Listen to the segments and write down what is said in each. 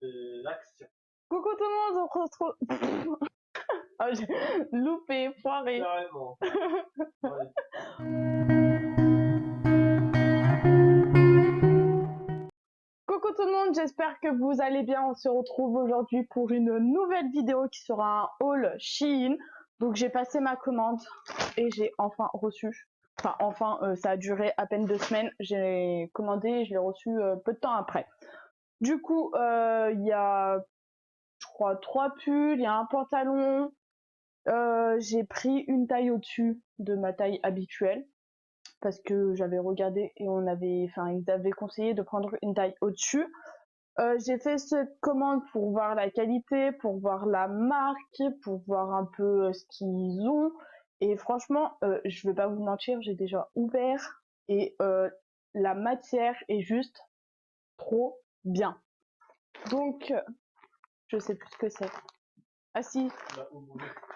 l'action. Coucou tout le monde, on se retrouve... Ah, j'ai loupé, foiré. Carrément. Ouais. Coucou tout le monde, j'espère que vous allez bien. On se retrouve aujourd'hui pour une nouvelle vidéo qui sera un haul Shein. Donc j'ai passé ma commande et j'ai enfin reçu. Ça a duré à peine 2 semaines. J'ai commandé et je l'ai reçu peu de temps après. Du coup, il y a, je crois, 3 pulls, il y a un pantalon. J'ai pris une taille au-dessus de ma taille habituelle parce que j'avais regardé et ils avaient conseillé de prendre une taille au-dessus. J'ai fait cette commande pour voir la qualité, pour voir la marque, pour voir un peu ce qu'ils ont. Et franchement, je vais pas vous mentir, j'ai déjà ouvert et la matière est juste trop bien. Donc, je sais plus ce que c'est. Ah si,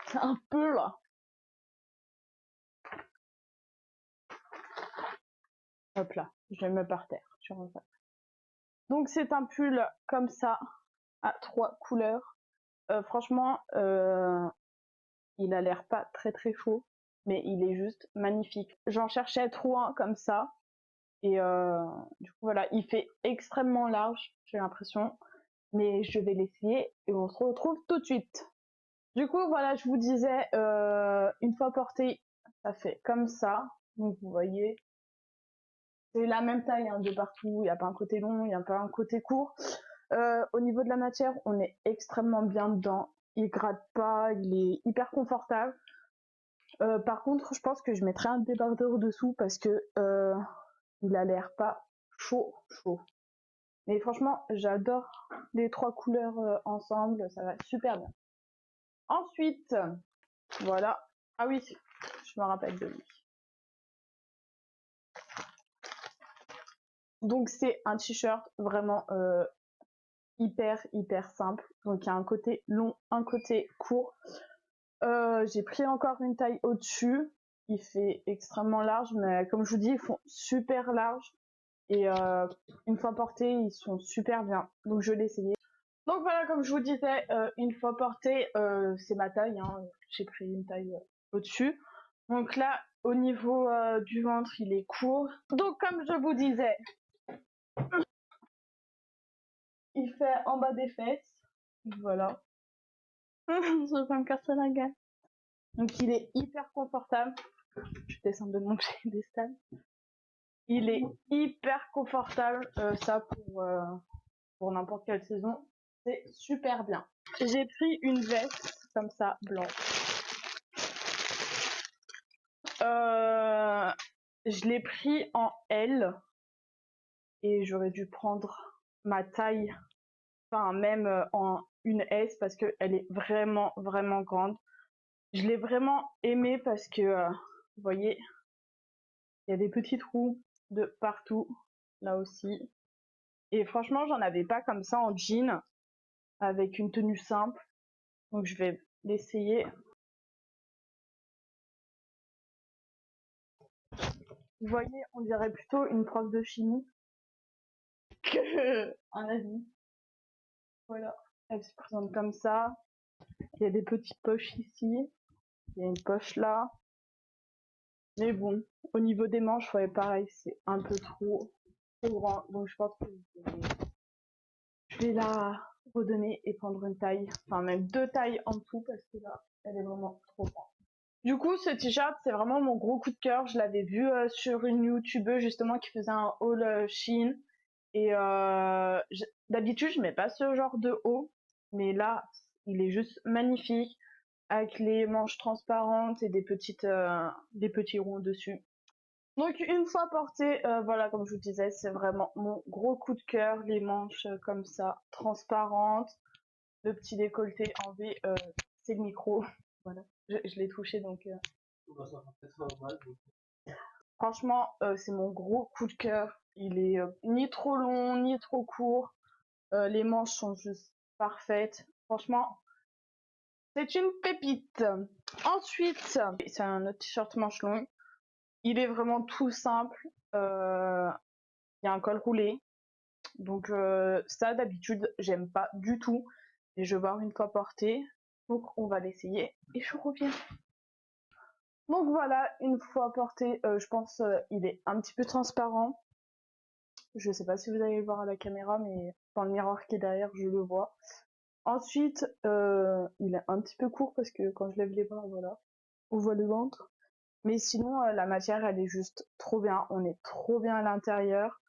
c'est un peu là. Hop là, je le mets par terre. Donc c'est un pull comme ça, à 3 couleurs. Franchement, il a l'air pas très chaud, mais il est juste magnifique. J'en cherchais trop un comme ça. Et du coup voilà, il fait extrêmement large, j'ai l'impression. Mais je vais l'essayer et on se retrouve tout de suite. Du coup voilà, je vous disais, une fois porté, ça fait comme ça. Donc vous voyez, c'est la même taille hein, de partout, il n'y a pas un côté long, il n'y a pas un côté court. Au niveau de la matière, on est extrêmement bien dedans. Il gratte pas, il est hyper confortable. Par contre, je pense que je mettrai un débardeur dessous parce que il a l'air pas chaud. Mais franchement, j'adore les 3 couleurs ensemble, ça va super bien. Ensuite, voilà. Ah oui, je me rappelle de lui. Donc c'est un t-shirt vraiment hyper simple. Donc il y a un côté long, un côté court. J'ai pris encore une taille au-dessus. Il fait extrêmement large, mais comme je vous dis, ils font super large. Et une fois portés, ils sont super bien. Donc je l'ai essayé. Donc voilà, comme je vous disais, une fois porté, c'est ma taille. Hein. J'ai pris une taille au-dessus. Donc là, au niveau du ventre, il est court. Donc comme je vous disais, il fait en bas des fesses. Voilà. Je vais me casser la gueule. Donc il est hyper confortable. Je descends de mon piédestal. Il est hyper confortable, ça pour n'importe quelle saison. C'est super bien. J'ai pris une veste comme ça, blanche. Je l'ai pris en L et j'aurais dû prendre ma taille, enfin même en une S parce qu'elle est vraiment grande. Je l'ai vraiment aimée parce que, vous voyez, il y a des petits trous de partout, là aussi. Et franchement, j'en avais pas comme ça en jean, avec une tenue simple. Donc je vais l'essayer. Vous voyez, on dirait plutôt une prof de chimie que un avis. Voilà, elle se présente comme ça. Il y a des petites poches ici. Il y a une poche là. Mais bon, au niveau des manches, ouais, pareil, c'est un peu trop grand. Donc je pense que je vais la redonner et prendre une taille, enfin même 2 tailles en dessous parce que là, elle est vraiment trop grande. Du coup, ce t-shirt, c'est vraiment mon gros coup de cœur. Je l'avais vu sur une youtubeuse justement qui faisait un haul Shein. Et d'habitude, je mets pas ce genre de haut. Mais là, il est juste magnifique. Avec les manches transparentes et des petits ronds dessus. Donc une fois porté, voilà, comme je vous disais, c'est vraiment mon gros coup de cœur. Les manches comme ça, transparentes. Le petit décolleté en V, c'est le micro. Voilà, je l'ai touché donc... Franchement, c'est mon gros coup de cœur. Il est ni trop long, ni trop court. Les manches sont juste parfaites. Franchement, c'est une pépite. Ensuite, c'est un autre t-shirt manche longue. Il est vraiment tout simple. Il y a un col roulé. Donc ça d'habitude j'aime pas du tout. Et je vais voir une fois porté. Donc on va l'essayer et je reviens. Donc voilà, une fois porté, je pense il est un petit peu transparent. Je sais pas si vous allez le voir à la caméra, mais dans le miroir qui est derrière, je le vois. Ensuite, il est un petit peu court parce que quand je lève les bras, voilà, on voit le ventre. Mais sinon, la matière, elle est juste trop bien. On est trop bien à l'intérieur.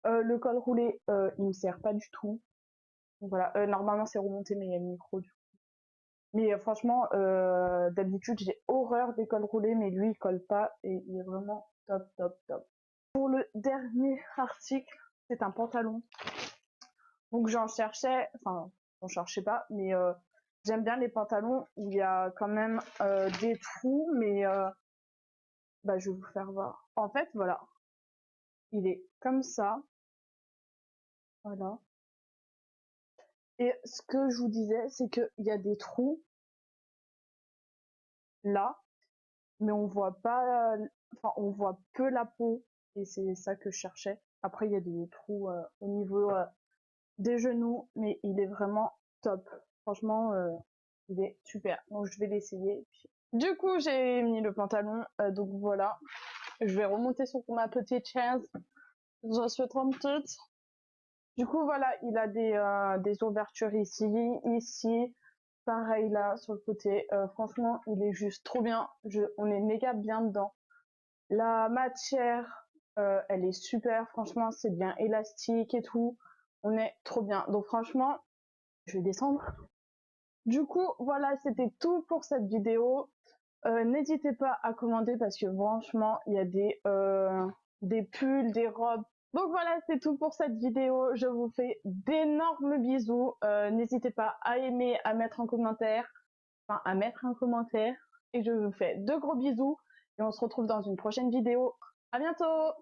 Le col roulé, il me sert pas du tout. Donc voilà, normalement c'est remonté, mais il y a le micro du coup. Mais franchement, d'habitude j'ai horreur des cols roulés, mais lui il colle pas et il est vraiment top, top, top. Pour le dernier article, c'est un pantalon. Donc j'en cherchais, enfin j'en cherchais pas, mais j'aime bien les pantalons où il y a quand même des trous, mais bah, je vais vous faire voir. En fait, voilà, il est comme ça, voilà. Et ce que je vous disais, c'est qu'il y a des trous là, mais on voit pas, enfin on voit peu la peau, et c'est ça que je cherchais. Après, il y a des trous au niveau des genoux, mais il est vraiment top. Franchement, il est super. Donc je vais l'essayer. Du coup, j'ai mis le pantalon, donc voilà. Je vais remonter sur ma petite chaise. J'en suis trop petite. Du coup, voilà, il a des ouvertures ici, ici, pareil là, sur le côté. Franchement, il est juste trop bien. On est méga bien dedans. La matière, elle est super. Franchement, c'est bien élastique et tout. On est trop bien. Donc franchement, je vais descendre. Du coup, voilà, c'était tout pour cette vidéo. N'hésitez pas à commander parce que franchement, il y a des pulls, des robes. Donc voilà, c'est tout pour cette vidéo. Je vous fais d'énormes bisous. N'hésitez pas à aimer, à mettre un commentaire. Enfin, à mettre un commentaire. Et je vous fais de gros bisous. Et on se retrouve dans une prochaine vidéo. À bientôt!